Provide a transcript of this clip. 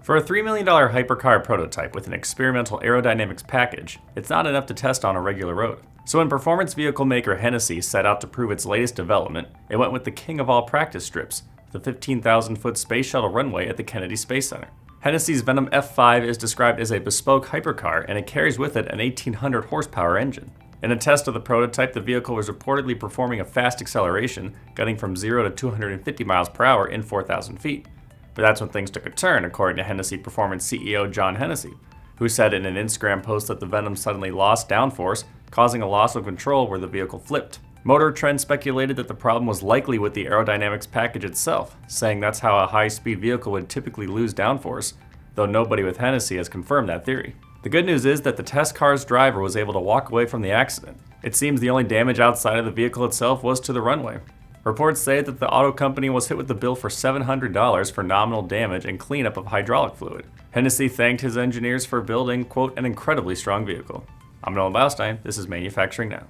For a $3 million hypercar prototype with an experimental aerodynamics package, it's not enough to test on a regular road. So when performance vehicle maker Hennessy set out to prove its latest development, it went with the king of all practice strips, the 15,000-foot Space Shuttle runway at the Kennedy Space Center. Hennessy's Venom F5 is described as a bespoke hypercar, and it carries with it an 1,800 horsepower engine. In a test of the prototype, the vehicle was reportedly performing a fast acceleration, getting from 0 to 250 miles per hour in 4,000 feet. But that's when things took a turn, according to Hennessy Performance CEO John Hennessy, who said in an Instagram post that the Venom suddenly lost downforce, causing a loss of control where the vehicle flipped. Motor Trend speculated that the problem was likely with the aerodynamics package itself, saying that's how a high-speed vehicle would typically lose downforce, though nobody with Hennessy has confirmed that theory. The good news is that the test car's driver was able to walk away from the accident. It seems the only damage outside of the vehicle itself was to the runway. Reports say that the auto company was hit with a bill for $700 for nominal damage and cleanup of hydraulic fluid. Hennessy thanked his engineers for building, quote, an incredibly strong vehicle. I'm Nolan Beilstein, this is Manufacturing Now.